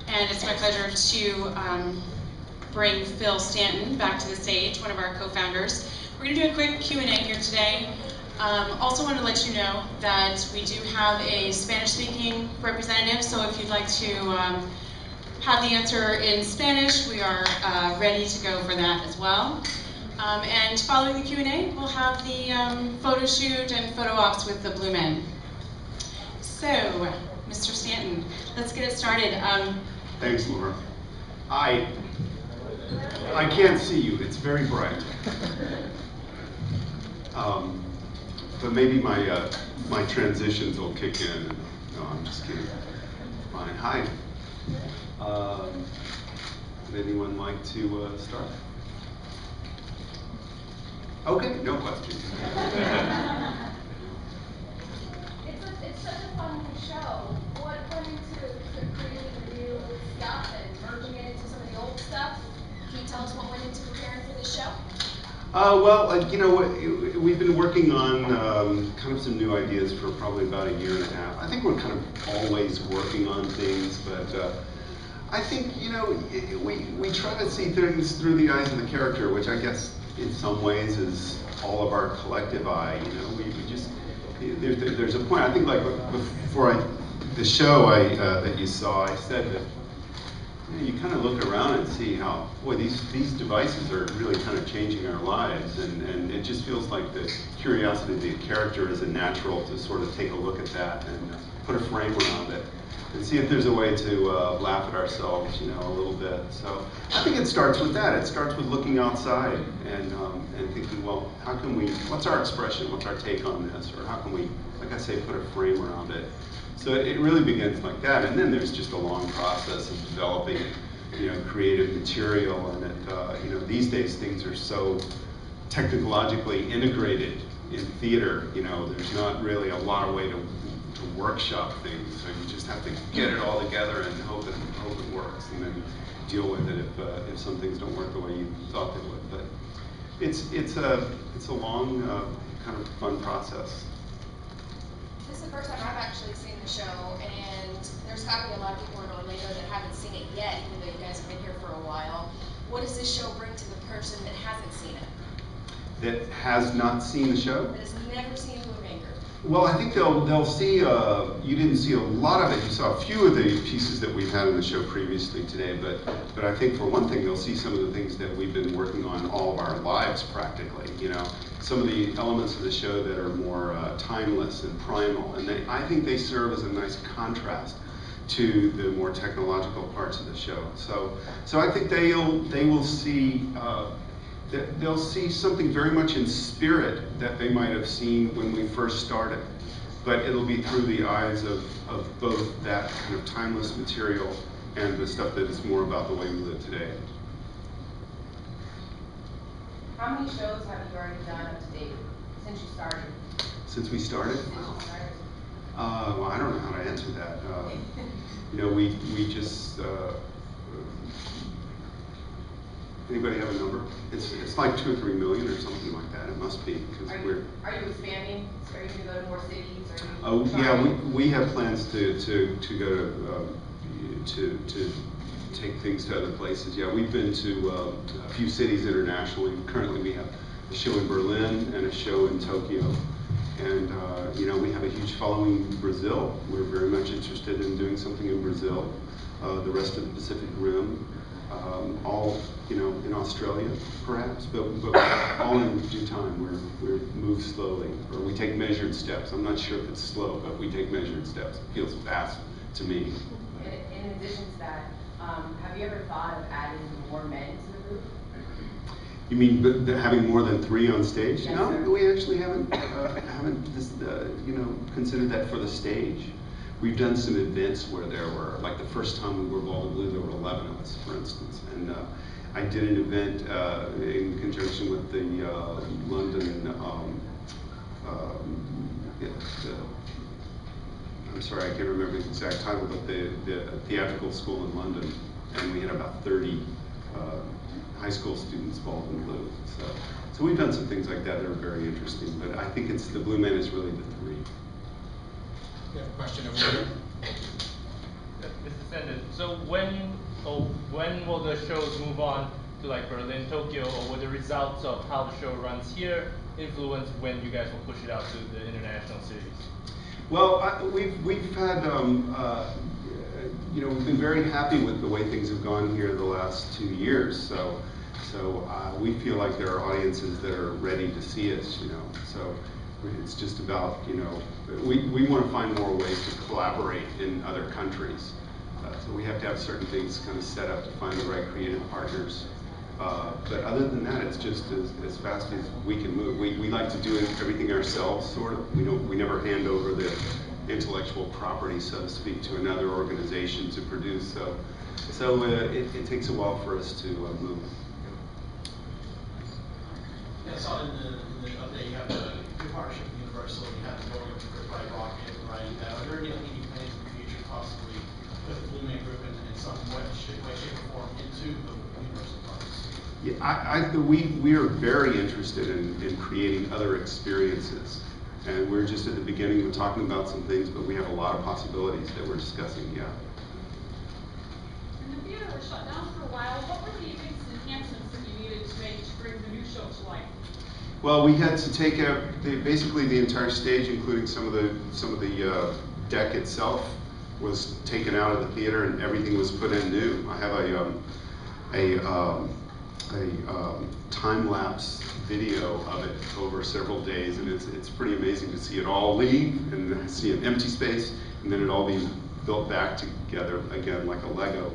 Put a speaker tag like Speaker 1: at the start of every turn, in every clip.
Speaker 1: And it's my pleasure to bring Phil Stanton back to the stage, one of our co-founders. We're going to do a quick Q&A here today. Also want to let you know that we do have a Spanish-speaking representative, so if you'd like to have the answer in Spanish, we are ready to go for that as well. And following the Q&A, we'll have the photo shoot and photo ops with the Blue Men. So, Mr. Stanton, let's get it started.
Speaker 2: Thanks, Laura. I can't see you. It's very bright. But maybe my transitions will kick in. No, I'm just kidding. Fine. Hi. Would anyone like to start? Okay, no questions.
Speaker 3: It's such a fun show. What went into creating the new stuff and merging it into some of the old stuff? Can you tell us what went into preparing for this show?
Speaker 2: Well, you know, we've been working on kind of some new ideas for probably about a year and a half. I think we're kind of always working on things, but I think, you know, we try to see things through the eyes of the character, which I guess in some ways is all of our collective eye. You know, we just, there's a point, I think, like before the show that you saw, I said that you kind of look around and see how, boy, these devices are really kind of changing our lives, and it just feels like the curiosity of the character is a natural to sort of take a look at that and put a frame around it and see if there's a way to laugh at ourselves, you know, a little bit. So I think it starts with that. It starts with looking outside and thinking, well, how can we, what's our expression, what's our take on this, or how can we, like I say, put a frame around it. So it really begins like that, and then there's just a long process of developing, you know, creative material, and you know, these days things are so technologically integrated in theater. You know, there's not really a lot of way to workshop things, so you just have to get it all together and hope it works, and then deal with it if some things don't work the way you thought they would. But it's a long kind of fun process.
Speaker 3: This is the first time I've actually seen the show, and there's got to be a lot of people in Orlando that haven't seen it yet, even though you guys have been here for a while. What does this show bring to the person that hasn't seen it?
Speaker 2: That has not seen the show?
Speaker 3: That has never seen Blue Ranger.
Speaker 2: Well, I think they'll see, you didn't see a lot of it. You saw a few of the pieces that we've had in the show previously today, but I think for one thing, they'll see some of the things that we've been working on all of our lives practically, you know. Some of the elements of the show that are more timeless and primal, and I think they serve as a nice contrast to the more technological parts of the show. So I think they will see, they'll see something very much in spirit that they might have seen when we first started, but it'll be through the eyes of both that kind of timeless material and the stuff that is more about the way we live today.
Speaker 4: How many shows have you already done up to date since you started?
Speaker 2: Since we started?
Speaker 4: Since you started.
Speaker 2: Well, I don't know how to answer that. You know, we just, anybody have a number? It's like 2 or 3 million or something like that. It must be, because
Speaker 4: Are you expanding? Are you going to go to more cities?
Speaker 2: Oh yeah, we have plans to go to take things to other places. Yeah, we've been to a few cities internationally. Currently, we have a show in Berlin and a show in Tokyo, and you know, we have a huge following in Brazil. We're very much interested in doing something in Brazil, the rest of the Pacific Rim. All, you know, in Australia, perhaps, but all in due time. We move slowly, or we take measured steps. I'm not sure if it's slow, but we take measured steps. It feels fast to me.
Speaker 4: In addition to that, have you ever thought of adding more men to the group?
Speaker 2: You mean having more than 3 on stage?
Speaker 4: Yes,
Speaker 2: No,
Speaker 4: sir.
Speaker 2: we actually haven't you know, considered that for the stage. We've done some events where there were, like the first time we were Bald and Blue, there were 11 of us, for instance. And I did an event in conjunction with the London, I'm sorry, I can't remember the exact title, but the theatrical school in London. And we had about 30 high school students Bald and Blue. So we've done some things like that that are very interesting. But I think the Blue Men is really the 3.
Speaker 5: We have a question over here.
Speaker 6: Mr.
Speaker 5: extended. So when will the shows move on to like Berlin, Tokyo, or will the results of how the show runs here influence when you guys will push it out to the international cities?
Speaker 2: Well, we've had you know, we've been very happy with the way things have gone here the last 2 years. So we feel like there are audiences that are ready to see us. You know, so it's just about, you know, we want to find more ways to collaborate in other countries. So we have to have certain things kind of set up to find the right creative partners. But other than that, it's just as fast as we can move. We like to do everything ourselves, sort of. We never hand over the intellectual property, so to speak, to another organization to produce. So it takes a while for us to move.
Speaker 6: Yeah, I saw in the update you have the new partnership with Universal. You have the going up to Goodbye Rocket and writing that. Are there any plans in the future, possibly with the Blue Man Group in some way, shape, or form into the Universal parks?
Speaker 2: Yeah, we are very interested in creating other experiences. And we're just at the beginning of talking about some things, but we have a lot of possibilities that we're discussing, yeah.
Speaker 7: And the theater was shut down for a while. What were the biggest enhancements that you needed to make to bring the new show to life?
Speaker 2: Well, we had to take out basically the entire stage, including some of the deck itself was taken out of the theater, and everything was put in new. I have a time-lapse video of it over several days, and it's pretty amazing to see it all leave and then see an empty space, and then it all be built back together again like a Lego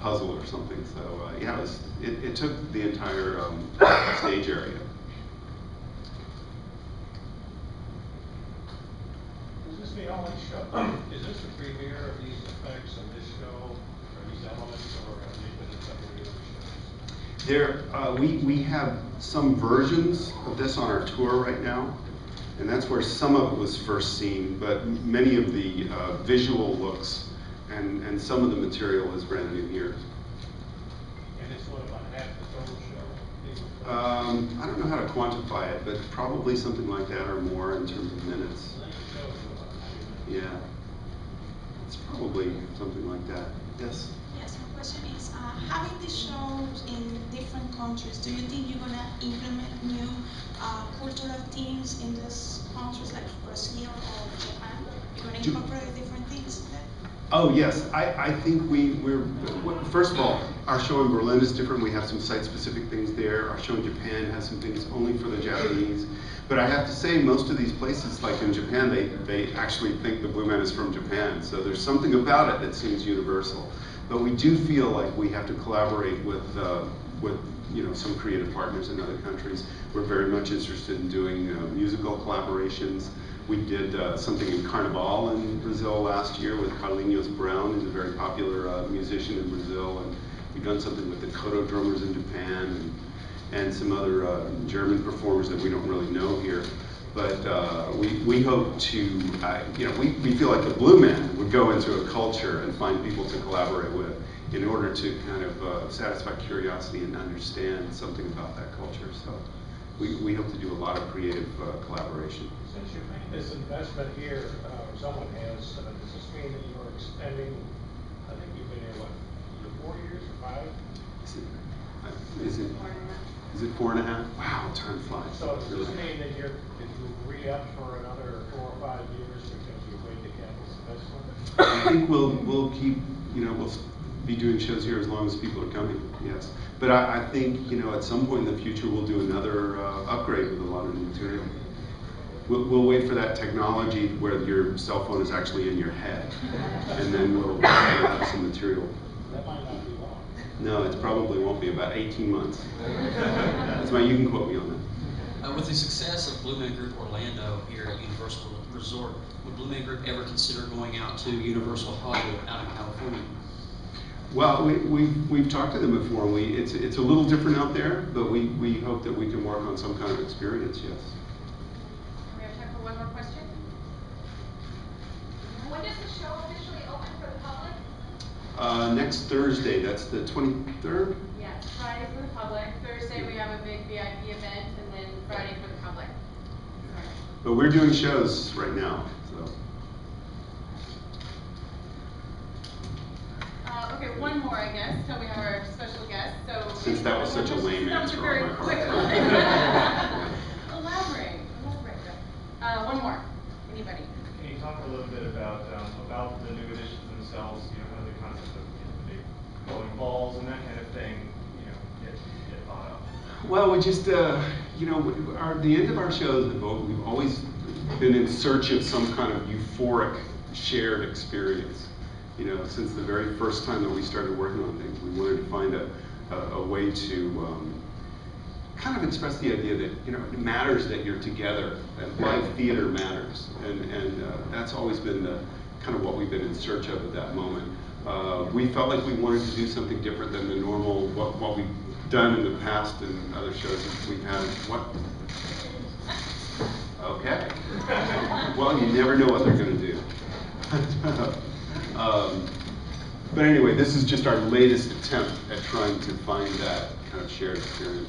Speaker 2: puzzle or something. So yeah, it took the entire stage area.
Speaker 8: Is this the only show? Is this a premiere of these effects in this show, or these elements, or have they been in some of the other shows?
Speaker 2: We have some versions of this on our tour right now, and that's where some of it was first seen, but many of the visual looks and some of the material is brand new here.
Speaker 8: And it's what, about half the total show?
Speaker 2: I don't know how to quantify it, but probably something like that or more in terms of minutes. Yeah, it's probably something like that. Yes?
Speaker 9: Yes, my question is, having these shows in different countries, do you think you're going to implement new cultural themes in these countries like Brazil or Japan? You're going to incorporate different things there?
Speaker 2: Oh yes, I think we're first of all, our show in Berlin is different. We have some site-specific things there. Our show in Japan has some things only for the Japanese. But I have to say, most of these places, like in Japan, they actually think the Blue Man is from Japan. So there's something about it that seems universal. But we do feel like we have to collaborate with you know, some creative partners in other countries. We're very much interested in doing musical collaborations. We did something in Carnival in Brazil last year with Carlinhos Brown, who's a very popular musician in Brazil, and we've done something with the Koto drummers in Japan and some other German performers that we don't really know here. But we hope to, you know, we feel like the Blue Man would go into a culture and find people to collaborate with in order to kind of satisfy curiosity and understand something about that culture. So we hope to do a lot of creative collaboration.
Speaker 8: Since you made this investment here, someone has, does this mean that you're extending, I think you've been here, what, 4 years or 5?
Speaker 2: Is it 4.5? Wow, time flies.
Speaker 8: So does this mean that you'll re-up for another 4 or 5 years because you made the capital investment?
Speaker 2: I think we'll keep, you know, we'll be doing shows here as long as people are coming, yes. But I think, you know, at some point in the future we'll do another upgrade with a lot of new material. We'll wait for that technology where your cell phone is actually in your head, and then we'll have some material.
Speaker 8: That might not be long.
Speaker 2: No, it probably won't be, about 18 months. That's why you can quote me on that.
Speaker 10: With the success of Blue Man Group Orlando here at Universal Resort, would Blue Man Group ever consider going out to Universal Hollywood out in California?
Speaker 2: Well, we've talked to them before, and it's a little different out there, but we hope that we can work on some kind of experience, yes.
Speaker 7: We have time for one more question.
Speaker 3: When does the show officially open for the public?
Speaker 2: Next Thursday, that's the 23rd?
Speaker 7: Yes, Friday for the public. Thursday we have a big VIP event, and then Friday for the public.
Speaker 2: But we're doing shows right now, so.
Speaker 7: I guess, so we have our special guest, so.
Speaker 2: Since that was such a lame answer on my
Speaker 7: That was a
Speaker 2: part.
Speaker 7: very quick one. Elaborate. One more, anybody?
Speaker 11: Can you talk a little bit about the new editions themselves, kind of the concept of the big glowing balls and that kind of thing, get thought of?
Speaker 2: Well, we just, the end of our shows, we've always been in search of some kind of euphoric shared experience. Since the very first time that we started working on things, we wanted to find a way to kind of express the idea that it matters that you're together, that live theater matters, and that's always been the kind of what we've been in search of at that moment. We felt like we wanted to do something different than the normal what we've done in the past and other shows we've had. What? Okay. Well, you never know what they're going to do. But anyway, this is just our latest attempt at trying to find that kind of shared experience.